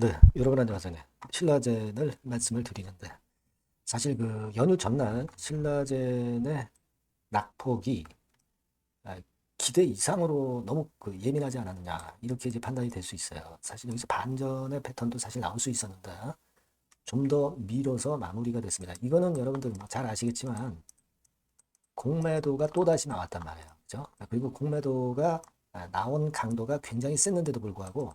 네, 여러분 안녕하세요. 신라젠을 말씀을 드리는데 사실 그 연휴 전날 신라젠의 낙폭이 아, 기대 이상으로 너무 그 예민하지 않았느냐 이렇게 이제 판단이 될 수 있어요. 사실 여기서 반전의 패턴도 사실 나올 수 있었는데 좀 더 미뤄서 마무리가 됐습니다. 이거는 여러분들 뭐잘 아시겠지만 공매도가 또다시 나왔단 말이에요. 그죠? 그리고 공매도가 나온 강도가 굉장히 셌는데도 불구하고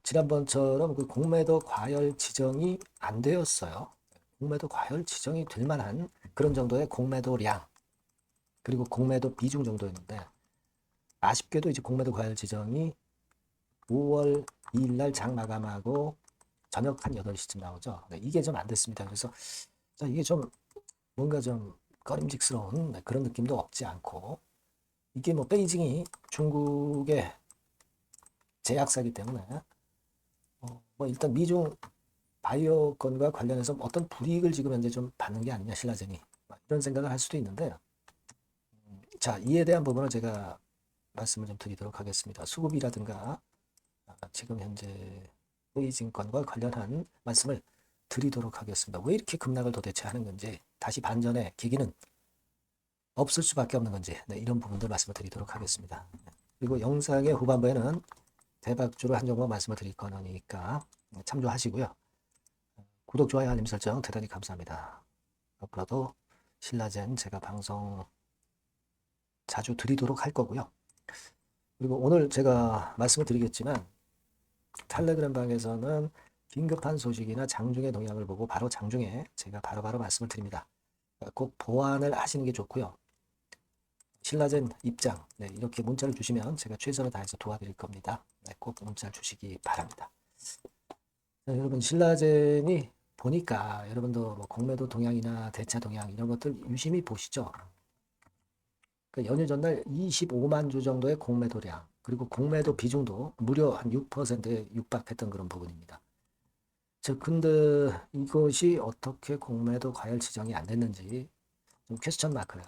지난번처럼 그 공매도 과열 지정이 안 되었어요. 공매도 과열 지정이 될 만한 그런 정도의 공매도량 그리고 공매도 비중 정도였는데 아쉽게도 이제 공매도 과열 지정이 5월 2일 날 장 마감하고 저녁 한 8시쯤 나오죠. 네, 이게 좀 안 됐습니다. 그래서 이게 좀 뭔가 좀 꺼림직스러운 그런 느낌도 없지 않고 이게 뭐 베이징이 중국의 제약사이기 때문에 뭐 일단 미중 바이오 건과 관련해서 어떤 불이익을 지금 현재 좀 받는 게 아니냐 신라젠이 이런 생각을 할 수도 있는데 자 이에 대한 부분을 제가 말씀을 좀 드리도록 하겠습니다. 수급이라든가 지금 현재 베이징 건과 관련한 말씀을 드리도록 하겠습니다. 왜 이렇게 급락을 도대체 하는 건지 다시 반전의 계기는 없을 수밖에 없는 건지 이런 부분들 말씀을 드리도록 하겠습니다. 그리고 영상의 후반부에는 대박주로 한 종목 말씀을 드릴 거니까 참조하시고요. 구독, 좋아요, 알림 설정 대단히 감사합니다. 앞으로도 신라젠 제가 방송 자주 드리도록 할 거고요. 그리고 오늘 제가 말씀을 드리겠지만 텔레그램 방에서는 긴급한 소식이나 장중의 동향을 보고 바로 장중에 제가 바로바로 말씀을 드립니다. 꼭 보완을 하시는 게 좋고요. 신라젠 입장 이렇게 문자를 주시면 제가 최선을 다해서 도와드릴 겁니다. 꼭 문자 주시기 바랍니다. 여러분 신라젠이 보니까 여러분도 뭐 공매도 동향이나 대차 동향 이런 것들 유심히 보시죠. 그 연휴 전날 25만 주 정도의 공매도량 그리고 공매도 비중도 무려 한 6%에 육박했던 그런 부분입니다. 즉 근데 이것이 어떻게 공매도 과열 지정이 안 됐는지 좀 퀘스천 마크예요.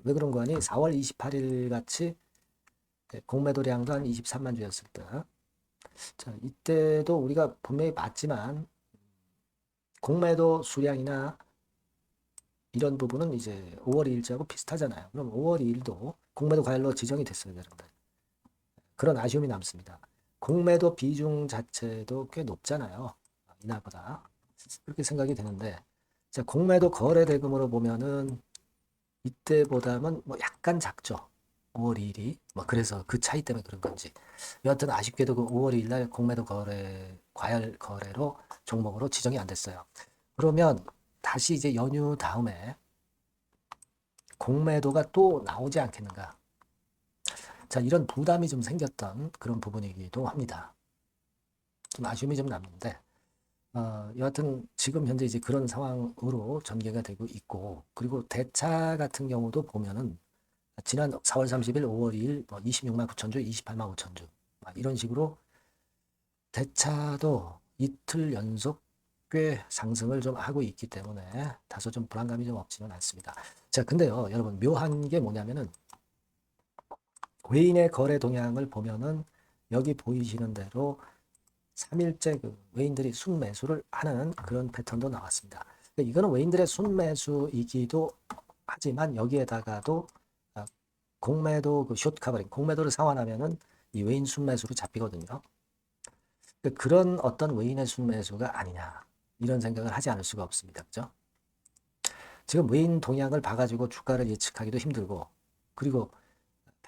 왜 그런 거 아니? 4월 28일 같이 공매도량도 한 23만 주였을 때 자, 이때도 우리가 분명히 봤지만 공매도 수량이나 이런 부분은 이제 5월 2일자하고 비슷하잖아요. 그럼 5월 2일도 공매도 과열로 지정이 됐어야 되는데 그런 아쉬움이 남습니다. 공매도 비중 자체도 꽤 높잖아요. 이날보다. 그렇게 생각이 되는데 자, 공매도 거래 대금으로 보면은 이때보다는 뭐 약간 작죠. 5월 2일이 뭐 그래서 그 차이 때문에 그런 건지 여하튼 아쉽게도 그 5월 2일 날 공매도 거래 과열 거래로 종목으로 지정이 안 됐어요. 그러면 다시 이제 연휴 다음에 공매도가 또 나오지 않겠는가. 자, 이런 부담이 좀 생겼던 그런 부분이기도 합니다. 좀 아쉬움이 좀 남는데, 여하튼 지금 현재 이제 그런 상황으로 전개가 되고 있고, 그리고 대차 같은 경우도 보면은 지난 4월 30일, 5월 2일 뭐 26만 9천 주, 28만 5천 주, 이런 식으로 대차도 이틀 연속 꽤 상승을 좀 하고 있기 때문에 다소 좀 불안감이 좀 없지는 않습니다. 자, 근데요, 여러분 묘한 게 뭐냐면은 외인의 거래 동향을 보면은 여기 보이시는 대로 3일째 그 외인들이 순매수를 하는 그런 패턴도 나왔습니다. 이거는 외인들의 순매수이기도 하지만 여기에다가도 공매도 그 숏 커버링, 공매도를 상환하면은 이 외인 순매수로 잡히거든요. 그런 어떤 외인의 순매수가 아니냐 이런 생각을 하지 않을 수가 없습니다. 그죠? 지금 외인 동향을 봐가지고 주가를 예측하기도 힘들고 그리고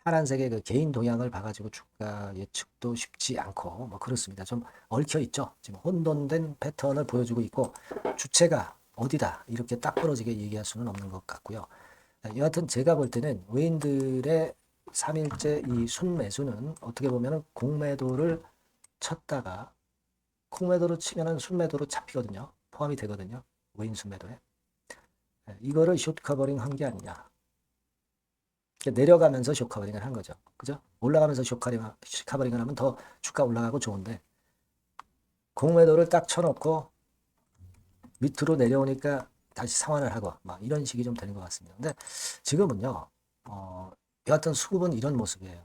파란색의 그 개인 동향을 봐가지고 주가 예측도 쉽지 않고 뭐 그렇습니다. 좀 얽혀 있죠. 지금 혼돈된 패턴을 보여주고 있고 주체가 어디다 이렇게 딱 부러지게 얘기할 수는 없는 것 같고요. 여하튼 제가 볼 때는 외인들의 3일째 이 순매수는 어떻게 보면 공매도를 쳤다가 공매도로 치면은 순매도로 잡히거든요. 포함이 되거든요. 외인 순매도에. 이거를 숏 커버링 한 게 아니냐. 내려가면서 쇼커버링을 한 거죠. 그죠? 올라가면서 쇼커버링을 하면 더 주가 올라가고 좋은데 공매도를 딱 쳐놓고 밑으로 내려오니까 다시 상환을 하고 막 이런 식이 좀 되는 것 같습니다. 근데 지금은요, 여하튼 수급은 이런 모습이에요.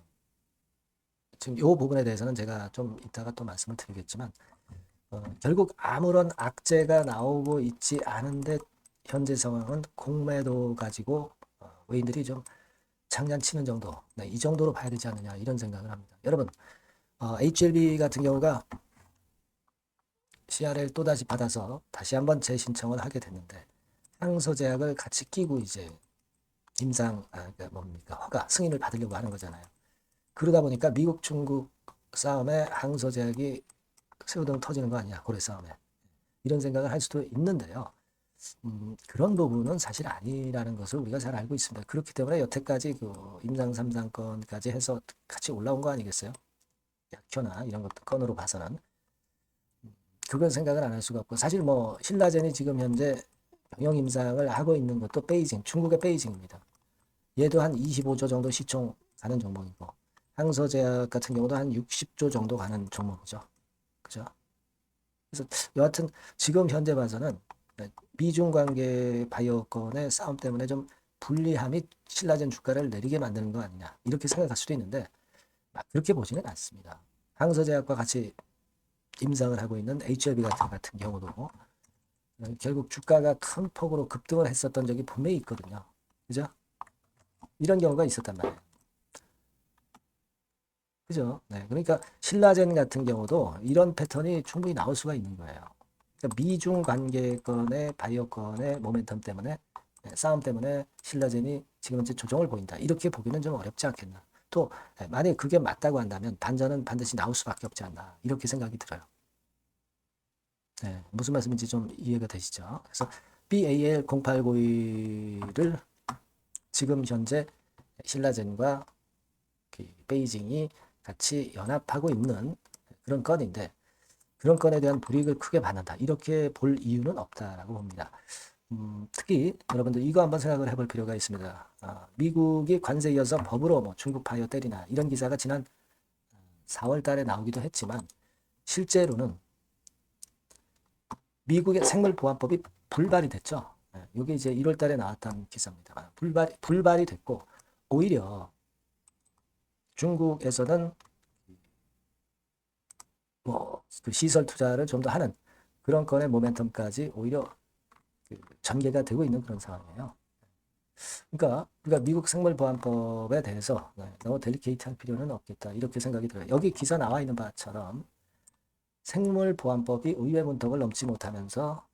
지금 이 부분에 대해서는 제가 좀 이따가 또 말씀을 드리겠지만 결국 아무런 악재가 나오고 있지 않은데 현재 상황은 공매도 가지고 외인들이 좀 장난치는 정도, 네, 이 정도로 봐야 되지 않느냐 이런 생각을 합니다. 여러분, HLB 같은 경우가 CRL 또다시 받아서 다시 한번 재신청을 하게 됐는데 항소제약을 같이 끼고 이제 그러니까 뭡니까, 허가 승인을 받으려고 하는 거잖아요. 그러다 보니까 미국 중국 싸움에 항소제약이 새우등 터지는 거 아니야, 고래 싸움에, 이런 생각을 할 수도 있는데요. 그런 부분은 사실 아니라는 것을 우리가 잘 알고 있습니다. 그렇기 때문에 여태까지 그 임상 3상권까지 해서 같이 올라온 거 아니겠어요? 약효나 이런 것 건으로 봐서는 그건 생각을 안 할 수가 없고, 사실 뭐 신라젠이 지금 현재 병역 임상을 하고 있는 것도 베이징, 중국의 베이징입니다. 얘도 한 25조 정도 시총 가는 종목이고, 항서제약 같은 경우도 한 60조 정도 가는 종목이죠. 그죠? 그래서 여하튼 지금 현재 봐서는 미중 관계 바이오권의 싸움 때문에 좀 불리함이 신라젠 주가를 내리게 만드는 거 아니냐 이렇게 생각할 수도 있는데 그렇게 보지는 않습니다. 항서제약과 같이 임상을 하고 있는 HLB 같은 경우도 결국 주가가 큰 폭으로 급등을 했었던 적이 분명히 있거든요. 그죠? 이런 경우가 있었단 말이에요. 그죠? 네. 그러니까 신라젠 같은 경우도 이런 패턴이 충분히 나올 수가 있는 거예요. 그러니까 미중 관계권의 바이오권의 모멘텀 때문에, 싸움 때문에 신라젠이 지금 현재 조정을 보인다. 이렇게 보기는 좀 어렵지 않겠나. 또 만약에 그게 맞다고 한다면 반전은 반드시 나올 수밖에 없지 않나. 이렇게 생각이 들어요. 네, 무슨 말씀인지 좀 이해가 되시죠? 그래서 BAL0892를 지금 현재 신라젠과 베이징이 같이 연합하고 있는 그런 건인데, 그런 건에 대한 불이익을 크게 받는다, 이렇게 볼 이유는 없다라고 봅니다. 특히 여러분들 이거 한번 생각을 해볼 필요가 있습니다. 미국이 관세 이어서 법으로 뭐 중국 바이오 때리나 이런 기사가 지난 4월 달에 나오기도 했지만 실제로는 미국의 생물보안법이 불발이 됐죠. 이게 이제 1월 달에 나왔던 기사입니다. 불발이 됐고, 오히려 중국에서는 뭐 그 시설 투자를 좀 더 하는 그런 건의 모멘텀까지 오히려 전개가 되고 있는 그런 상황이에요. 그러니까 우리가 미국 생물보안법에 대해서 너무 델리케이트할 필요는 없겠다 이렇게 생각이 들어요. 여기 기사 나와 있는 바처럼 생물보안법이 의회 문턱을 넘지 못하면서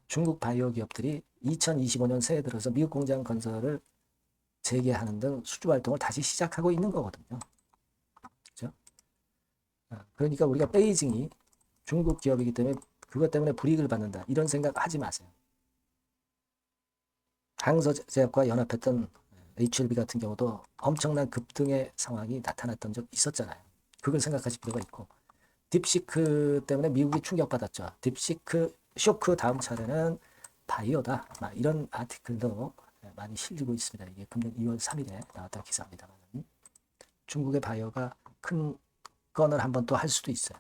중국 바이오 기업들이 2025년 새해 들어서 미국 공장 건설을 재개하는 등 수주 활동을 다시 시작하고 있는 거거든요. 그렇죠? 그러니까 우리가 베이징이 중국 기업이기 때문에 그것 때문에 불이익을 받는다 이런 생각 하지 마세요. 항서제약과 연합했던 HLB 같은 경우도 엄청난 급등의 상황이 나타났던 적 있었잖아요. 그걸 생각하실 필요가 있고, 딥시크 때문에 미국이 충격받았죠. 딥시크 쇼크 다음 차례는 바이오다, 이런 아티클도 많이 실리고 있습니다. 이게 금년 2월 3일에 나왔던 기사입니다만 중국의 바이오가 큰 건을 한번 또 할 수도 있어요.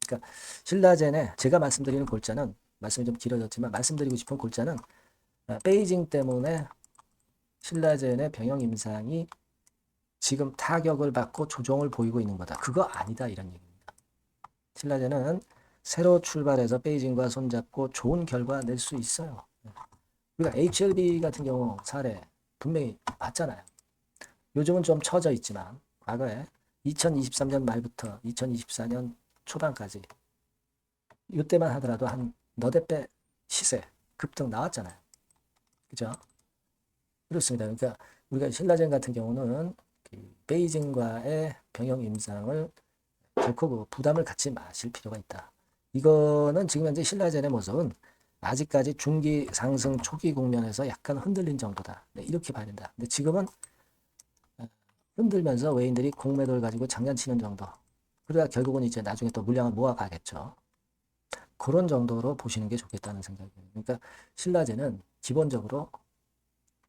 그러니까 신라젠에 제가 말씀드리는 골자는, 말씀이 좀 길어졌지만 말씀드리고 싶은 골자는 베이징 때문에 신라젠의 병역 임상이 지금 타격을 받고 조정을 보이고 있는 거다, 그거 아니다 이런 얘기입니다. 신라젠은 새로 출발해서 베이징과 손잡고 좋은 결과 낼 수 있어요. 우리가 HLB 같은 경우 사례 분명히 봤잖아요. 요즘은 좀 처져 있지만 과거에 2023년 말부터 2024년 초반까지 이때만 하더라도 한 너댓 배 시세 급등 나왔잖아요. 그죠? 그렇습니다. 그러니까 우리가 신라젠 같은 경우는 베이징과의 병역 임상을 결코 그 부담을 갖지 마실 필요가 있다. 이거는 지금 현재 신라젠의 모습은 아직까지 중기 상승 초기 국면에서 약간 흔들린 정도다, 이렇게 봐야 된다. 근데 지금은 흔들면서 외인들이 공매도를 가지고 장난치는 정도. 그러다 결국은 이제 나중에 또 물량을 모아가겠죠. 그런 정도로 보시는 게 좋겠다는 생각이에요. 그러니까 신라젠은 기본적으로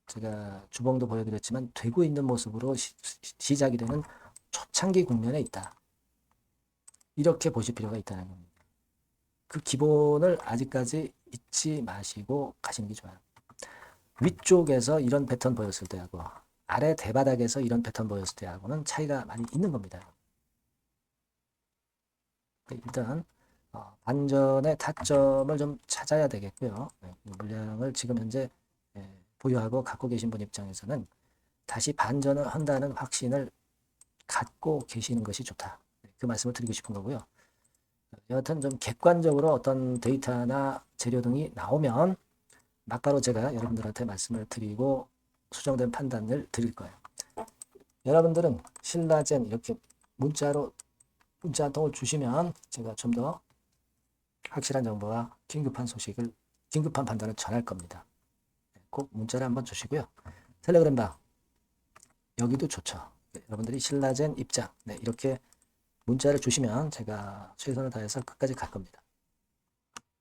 제가 주봉도 보여드렸지만 되고 있는 모습으로 시작이 되는 초창기 국면에 있다, 이렇게 보실 필요가 있다는 겁니다. 그 기본을 아직까지 잊지 마시고 가시는 게 좋아요. 위쪽에서 이런 패턴 보였을 때하고 아래 대바닥에서 이런 패턴 보였을 때하고는 차이가 많이 있는 겁니다. 일단 반전의 타점을 좀 찾아야 되겠고요. 물량을 지금 현재 보유하고 갖고 계신 분 입장에서는 다시 반전을 한다는 확신을 갖고 계시는 것이 좋다. 그 말씀을 드리고 싶은 거고요. 여하튼 좀 객관적으로 어떤 데이터나 재료 등이 나오면 막바로 제가 여러분들한테 말씀을 드리고 수정된 판단을 드릴 거예요. 여러분들은 신라젠 이렇게 문자 한 통을 주시면 제가 좀 더 확실한 정보와 긴급한 판단을 전할 겁니다. 꼭 문자를 한번 주시고요. 텔레그램 방 여기도 좋죠. 여러분들이 신라젠 입장 이렇게 문자를 주시면 제가 최선을 다해서 끝까지 갈 겁니다.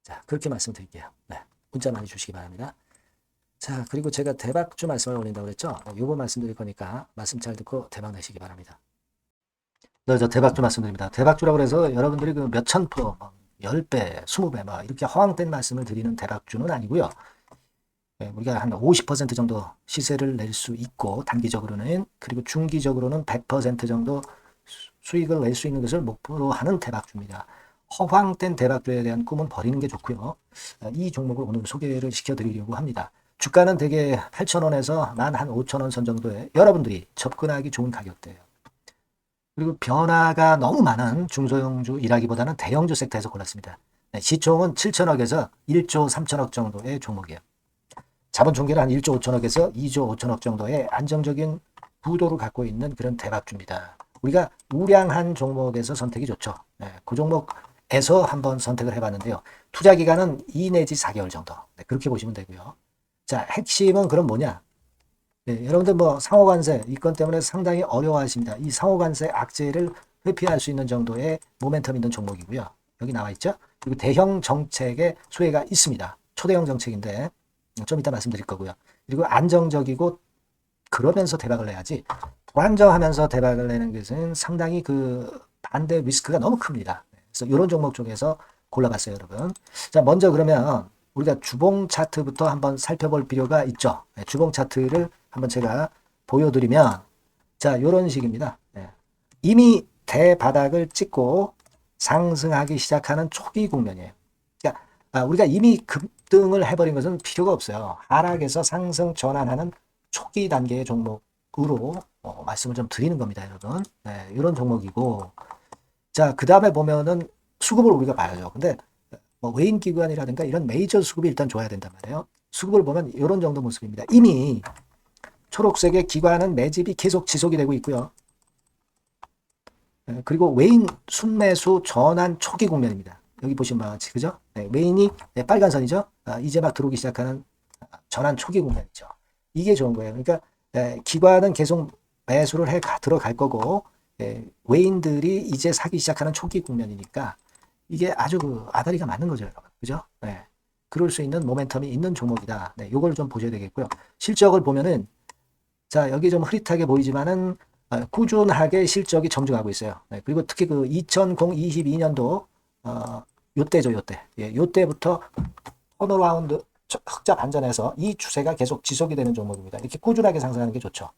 자, 그렇게 말씀드릴게요. 문자 많이 주시기 바랍니다. 자, 그리고 제가 대박주 말씀을 올린다고 그랬죠? 요거 말씀드릴 거니까 말씀 잘 듣고 대박 내시기 바랍니다. 저 대박주 말씀드립니다. 대박주라고 해서 여러분들이 그 몇천 프로, 10배, 20배 막 이렇게 허황된 말씀을 드리는 대박주는 아니고요. 우리가 한 50% 정도 시세를 낼 수 있고 단기적으로는, 그리고 중기적으로는 100% 정도 수익을 낼 수 있는 것을 목표로 하는 대박주입니다. 허황된 대박주에 대한 꿈은 버리는 게 좋고요. 이 종목을 오늘 소개를 시켜드리려고 합니다. 주가는 대개 8,000원에서 한 5,000원 선 정도에 여러분들이 접근하기 좋은 가격대예요. 그리고 변화가 너무 많은 중소형주 일하기보다는 대형주 섹터에서 골랐습니다. 시총은 7천억에서 1조 3천억 정도의 종목이에요. 자본 총계는 한 1조 5천억에서 2조 5천억 정도의 안정적인 부도를 갖고 있는 그런 대박주입니다. 우리가 우량한 종목에서 선택이 좋죠. 그 종목에서 한번 선택을 해봤는데요. 투자 기간은 2 내지 4개월 정도. 그렇게 보시면 되고요. 자, 핵심은 그럼 뭐냐? 여러분들 뭐 상호관세 이 건 때문에 상당히 어려워하십니다. 이 상호관세 악재를 회피할 수 있는 정도의 모멘텀 있는 종목이고요. 여기 나와 있죠. 그리고 대형 정책의 수혜가 있습니다. 초대형 정책인데 좀 이따 말씀드릴 거고요. 그리고 안정적이고 그러면서 대박을 내야지 불안정하면서 대박을 내는 것은 상당히 그 반대 리스크가 너무 큽니다. 그래서 이런 종목 쪽에서 골라봤어요, 여러분. 자, 먼저 그러면 우리가 주봉 차트부터 한번 살펴볼 필요가 있죠. 주봉 차트를 한번 제가 보여드리면 자, 이런 식입니다. 이미 대바닥을 찍고 상승하기 시작하는 초기 국면이에요. 그러니까 우리가 이미 급등을 해버린 것은 필요가 없어요. 하락에서 상승 전환하는 초기 단계의 종목으로 말씀을 좀 드리는 겁니다, 여러분. 이런 종목이고, 자, 그 다음에 보면은 수급을 우리가 봐야죠. 근데 뭐 외인 기관이라든가 이런 메이저 수급이 일단 좋아야 된단 말이에요. 수급을 보면 이런 정도 모습입니다. 이미 초록색의 기관은 매집이 계속 지속이 되고 있고요. 그리고 외인 순매수 전환 초기 국면입니다. 여기 보시면 바와 같이, 그죠? 외인이 빨간 선이죠? 이제 막 들어오기 시작하는 전환 초기 국면이죠. 이게 좋은 거예요. 그러니까 기관은 계속 매수를 들어갈 거고, 외인들이 이제 사기 시작하는 초기 국면이니까 이게 아주 아다리가 맞는 거죠, 여러분. 그죠? 그럴 수 있는 모멘텀이 있는 종목이다. 요걸 좀 보셔야 되겠고요. 실적을 보면은, 자, 여기 좀 흐릿하게 보이지만은, 꾸준하게 실적이 정중하고 있어요. 그리고 특히 그 2022년도, 요때죠, 요때. 요때부터 턴어라운드, 흑자 반전해서 이 추세가 계속 지속이 되는 종목입니다. 이렇게 꾸준하게 상승하는 게 좋죠.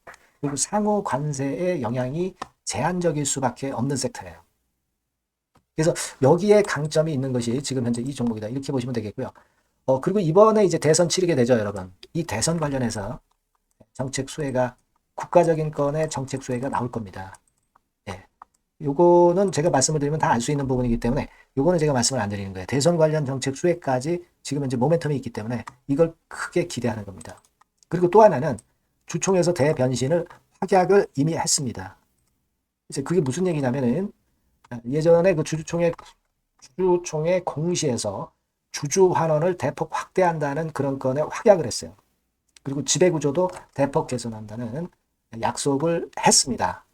그리고 상호 관세의 영향이 제한적일 수밖에 없는 섹터예요. 그래서 여기에 강점이 있는 것이 지금 현재 이 종목이다. 이렇게 보시면 되겠고요. 그리고 이번에 이제 대선 치르게 되죠, 여러분. 이 대선 관련해서 정책 수혜가, 국가적인 건의 정책 수혜가 나올 겁니다. 요거는 제가 말씀을 드리면 다 알 수 있는 부분이기 때문에 요거는 제가 말씀을 안 드리는 거예요. 대선 관련 정책 수혜까지 지금 현재 모멘텀이 있기 때문에 이걸 크게 기대하는 겁니다. 그리고 또 하나는 주총에서 대변신을 확약을 이미 했습니다. 이제 그게 무슨 얘기냐면은 예전에 그 주주총회 공시에서 주주 환원을 대폭 확대한다는 그런 건에 확약을 했어요. 그리고 지배구조도 대폭 개선한다는 약속을 했습니다.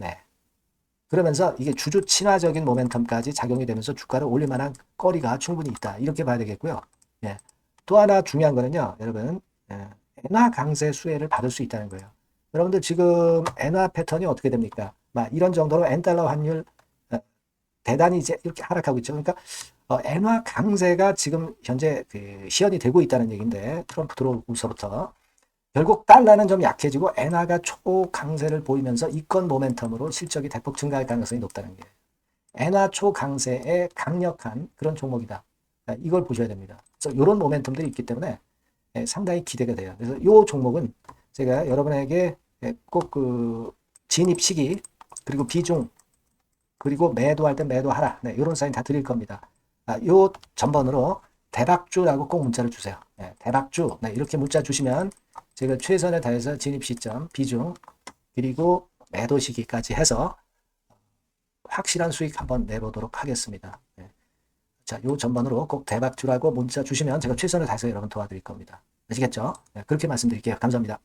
그러면서 이게 주주 친화적인 모멘텀까지 작용이 되면서 주가를 올릴 만한 거리가 충분히 있다. 이렇게 봐야 되겠고요. 또 하나 중요한 거는요, 여러분, 엔화 강세 수혜를 받을 수 있다는 거예요. 여러분들 지금 엔화 패턴이 어떻게 됩니까? 막 이런 정도로 엔달러 환율 대단히 이제 이렇게 하락하고 있죠. 그러니까 엔화 강세가 지금 현재 시연이 되고 있다는 얘기인데, 트럼프 들어오고서부터 결국 달러는 좀 약해지고 엔화가 초강세를 보이면서 이권 모멘텀으로 실적이 대폭 증가할 가능성이 높다는 게. 엔화 초강세에 강력한 그런 종목이다. 이걸 보셔야 됩니다. 그래서 이런 모멘텀들이 있기 때문에 상당히 기대가 돼요. 그래서 이 종목은 제가 여러분에게 꼭 그 진입 시기 그리고 비중 그리고 매도할 때 매도하라. 이런 사인 다 드릴 겁니다. 요 전번으로 대박주라고 꼭 문자를 주세요. 대박주 이렇게 문자 주시면 제가 최선을 다해서 진입 시점, 비중 그리고 매도 시기까지 해서 확실한 수익 한번 내보도록 하겠습니다. 자, 요 전번으로 꼭 대박주라고 문자 주시면 제가 최선을 다해서 여러분 도와드릴 겁니다. 아시겠죠? 그렇게 말씀드릴게요. 감사합니다.